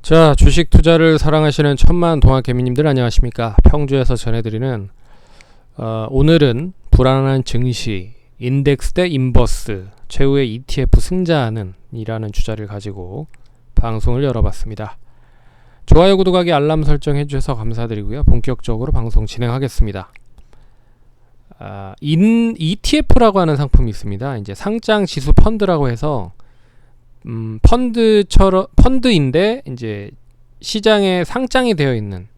자, 주식 투자를 사랑하시는 천만 동학개미님들 안녕하십니까? 평주에서 전해드리는 오늘은 불안한 증시, 인덱스 대 인버스, 최후의 ETF 승자는 이라는 주자를 가지고 방송을 열어봤습니다. 좋아요, 구독하기, 알람 설정 해주셔서 감사드리고요. 본격적으로 방송 진행하겠습니다. ETF라고 하는 상품이 있습니다. 이제 상장 지수 펀드라고 해서 펀드인데 이제 시장에 상장이 되어 있는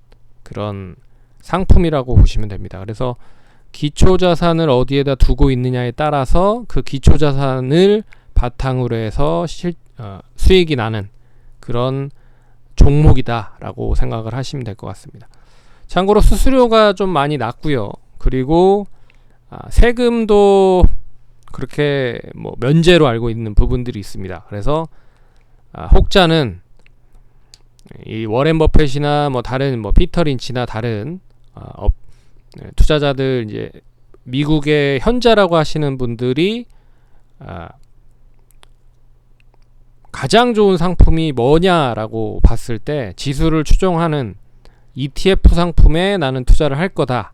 그런 상품이라고 보시면 됩니다. 그래서 기초자산을 어디에다 두고 있느냐에 따라서 그 기초자산을 바탕으로 해서 수익이 나는 그런 종목이다라고 생각을 하시면 될 것 같습니다. 참고로 수수료가 좀 많이 낮고요. 그리고 세금도 그렇게 면제로 알고 있는 부분들이 있습니다. 그래서 혹자는 이 워렌 버핏이나 다른 피터 린치나 다른 투자자들, 이제 미국의 현자라고 하시는 분들이 가장 좋은 상품이 뭐냐라고 봤을 때 지수를 추종하는 ETF 상품에 나는 투자를 할 거다,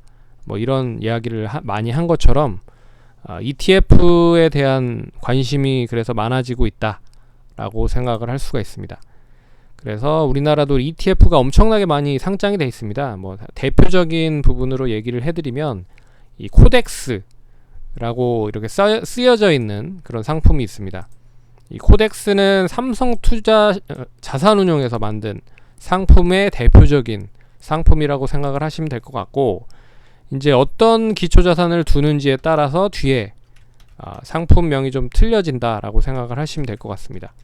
이런 이야기를 많이 한 것처럼 ETF에 대한 관심이 그래서 많아지고 있다라고 생각을 할 수가 있습니다. 그래서 우리나라도 ETF가 엄청나게 많이 상장이 되어 있습니다. 대표적인 부분으로 얘기를 해드리면 이 코덱스라고 이렇게 쓰여져 있는 그런 상품이 있습니다. 이 코덱스는 삼성 투자 자산운용에서 만든 상품의 대표적인 상품이라고 생각을 하시면 될 것 같고, 이제 어떤 기초자산을 두는지에 따라서 뒤에 상품명이 좀 틀려진다라고 생각을 하시면 될 것 같습니다.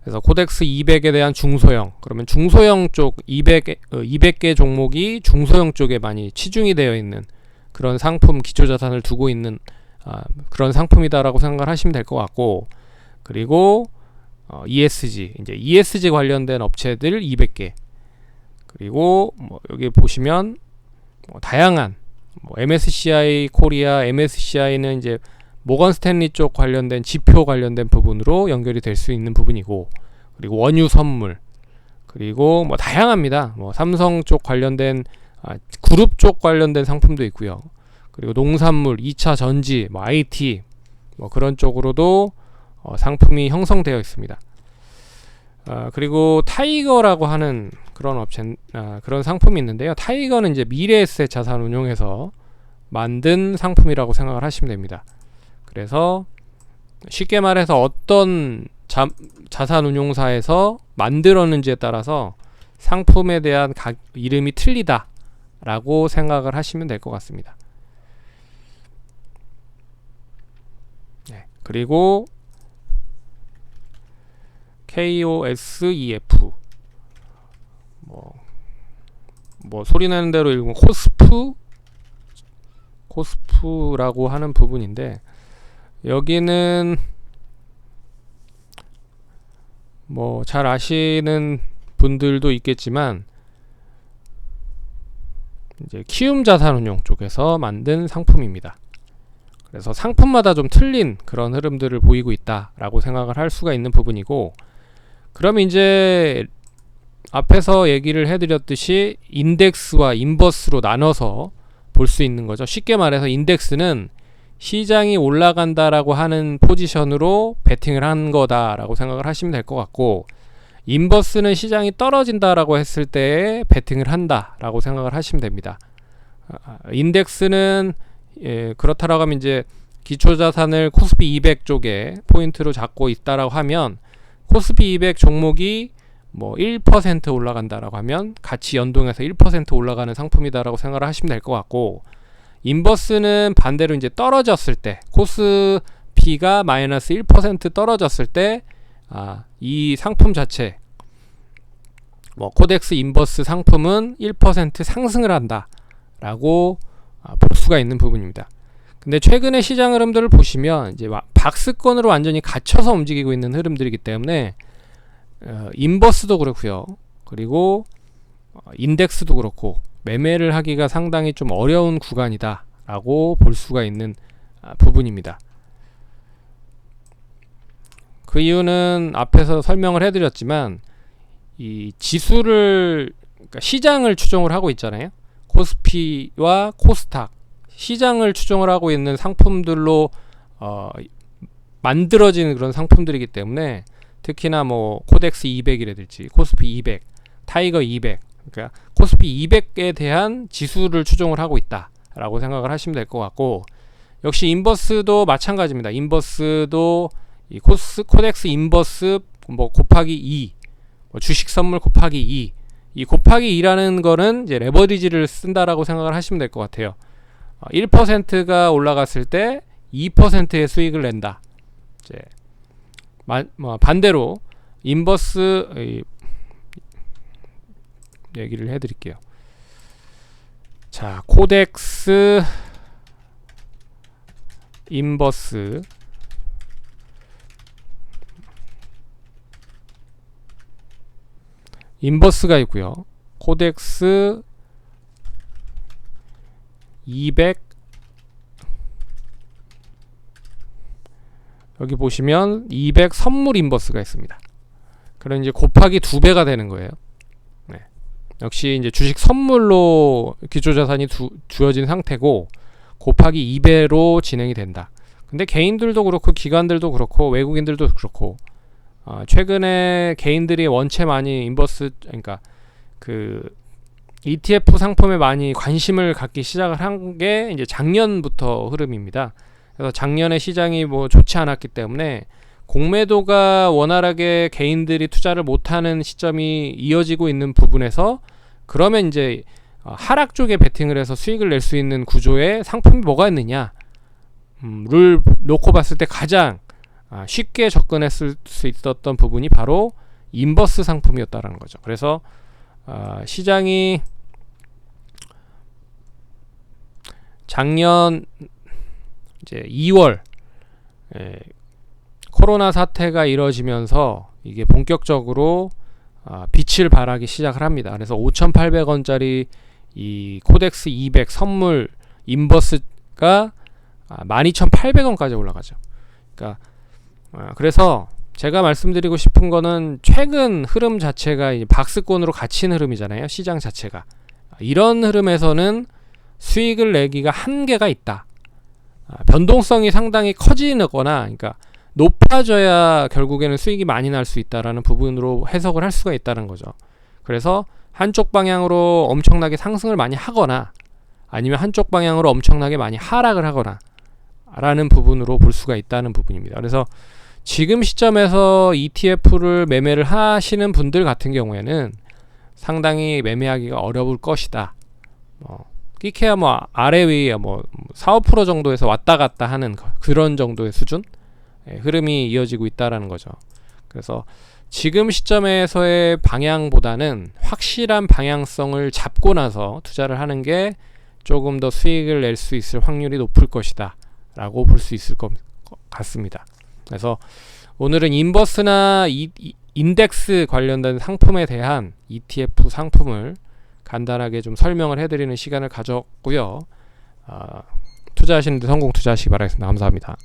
그래서 코덱스 200에 대한 중소형, 그러면 중소형 쪽 200개 종목이 중소형 쪽에 많이 치중이 되어 있는 그런 상품, 기초자산을 두고 있는 그런 상품이다라고 생각을 하시면 될 것 같고, 그리고 ESG, 이제 ESG 관련된 업체들 200개, 그리고 여기 보시면 다양한 MSCI 코리아, MSCI는 이제 모건 스탠리 쪽 관련된 지표 관련된 부분으로 연결이 될 수 있는 부분이고, 그리고 원유 선물, 그리고 다양합니다. 삼성 쪽 관련된 그룹 쪽 관련된 상품도 있고요. 그리고 농산물, 2차 전지, IT 그런 쪽으로도 상품이 형성되어 있습니다. 그리고 타이거라고 하는 그런 그런 상품이 있는데요. 타이거는 이제 미래에셋 자산운용에서 만든 상품이라고 생각을 하시면 됩니다. 그래서 쉽게 말해서 어떤 자산운용사에서 만들었는지에 따라서 상품에 대한 이름이 틀리다라고 생각을 하시면 될 것 같습니다. 네, 그리고 KOSEF, 소리나는 대로 읽으면 코스프라고 하는 부분인데, 여기는 잘 아시는 분들도 있겠지만 이제 키움 자산운용 쪽에서 만든 상품입니다. 그래서 상품마다 좀 틀린 그런 흐름들을 보이고 있다라고 생각을 할 수가 있는 부분이고, 그럼 이제 앞에서 얘기를 해드렸듯이 인덱스와 인버스로 나눠서 볼 수 있는 거죠. 쉽게 말해서 인덱스는 시장이 올라간다라고 하는 포지션으로 베팅을 한 거다라고 생각을 하시면 될 것 같고, 인버스는 시장이 떨어진다라고 했을 때 베팅을 한다라고 생각을 하시면 됩니다. 인덱스는 그렇다라고 하면 이제 기초자산을 코스피 200 쪽에 포인트로 잡고 있다라고 하면 코스피 200 종목이 1% 올라간다라고 하면 같이 연동해서 1% 올라가는 상품이다라고 생각을 하시면 될 것 같고, 인버스는 반대로 이제 떨어졌을 때, 코스피가 마이너스 1% 떨어졌을 때 이 상품 자체, 코덱스 인버스 상품은 1% 상승을 한다라고 볼 수가 있는 부분입니다. 근데 최근의 시장 흐름들을 보시면 이제 박스권으로 완전히 갇혀서 움직이고 있는 흐름들이기 때문에 인버스도 그렇고요, 그리고 인덱스도 그렇고 매매를 하기가 상당히 좀 어려운 구간이다 라고 볼 수가 있는 부분입니다. 그 이유는 앞에서 설명을 해드렸지만 이 지수를 그러니까 시장을 추종을 하고 있잖아요. 코스피와 코스닥 시장을 추종을 하고 있는 상품들로 만들어지는 그런 상품들이기 때문에 특히나 뭐 코덱스 200이라든지 코스피 200, 타이거 200 그러니까 코스피 200에 대한 지수를 추종을 하고 있다라고 생각을 하시면 될 것 같고 역시 인버스도 마찬가지입니다. 인버스도 이 코덱스 인버스 뭐 곱하기 2 뭐 주식 선물 곱하기 2 이 곱하기 2라는 거는 이제 레버리지를 쓴다라고 생각을 하시면 될 것 같아요. 1%가 올라갔을 때 2%의 수익을 낸다. 이제 반대로 인버스 얘기를 해드릴게요. 자, 코덱스 인버스 인버스가 있고요. 코덱스 200 여기 보시면 200 선물 인버스가 있습니다. 그럼 이제 곱하기 2배가 되는 거예요. 네. 역시 이제 주식 선물로 기초자산이 주어진 상태고 곱하기 2배로 진행이 된다. 근데 개인들도 그렇고 기관들도 그렇고 외국인들도 그렇고 최근에 개인들이 원체 많이 인버스 그러니까 그 ETF 상품에 많이 관심을 갖기 시작을 한 게 이제 작년부터 흐름입니다. 그래서 작년에 시장이 뭐 좋지 않았기 때문에 공매도가 원활하게 개인들이 투자를 못하는 시점이 이어지고 있는 부분에서 그러면 이제 하락 쪽에 베팅을 해서 수익을 낼 수 있는 구조의 상품이 뭐가 있느냐 를 놓고 봤을 때 가장 쉽게 접근했을 수 있었던 부분이 바로 인버스 상품이었다라는 거죠. 그래서 시장이 작년 이제 2월 코로나 사태가 이뤄지면서 이게 본격적으로 빛을 발하기 시작을 합니다. 그래서 5,800원짜리 이 코덱스 200 선물 인버스가 12,800원까지 올라가죠. 그러니까 그래서 제가 말씀드리고 싶은 거는 최근 흐름 자체가 박스권으로 갇힌 흐름이잖아요. 시장 자체가. 이런 흐름에서는 수익을 내기가 한계가 있다. 변동성이 상당히 커지거나 그러니까 높아져야 결국에는 수익이 많이 날 수 있다라는 부분으로 해석을 할 수가 있다는 거죠. 그래서 한쪽 방향으로 엄청나게 상승을 많이 하거나 아니면 한쪽 방향으로 엄청나게 많이 하락을 하거나 라는 부분으로 볼 수가 있다는 부분입니다. 그래서 지금 시점에서 ETF를 매매를 하시는 분들 같은 경우에는 상당히 매매하기가 어려울 것이다. 끼케야 뭐 아래 위에 뭐 4, 5% 정도에서 왔다 갔다 하는 그런 정도의 수준 흐름이 이어지고 있다라는 거죠. 그래서 지금 시점에서의 방향보다는 확실한 방향성을 잡고 나서 투자를 하는 게 조금 더 수익을 낼 수 있을 확률이 높을 것이다 라고 볼 수 있을 것 같습니다. 그래서 오늘은 인버스나 인덱스 관련된 상품에 대한 ETF 상품을 간단하게 좀 설명을 해드리는 시간을 가졌고요. 투자하시는데 성공 투자하시기 바라겠습니다. 감사합니다.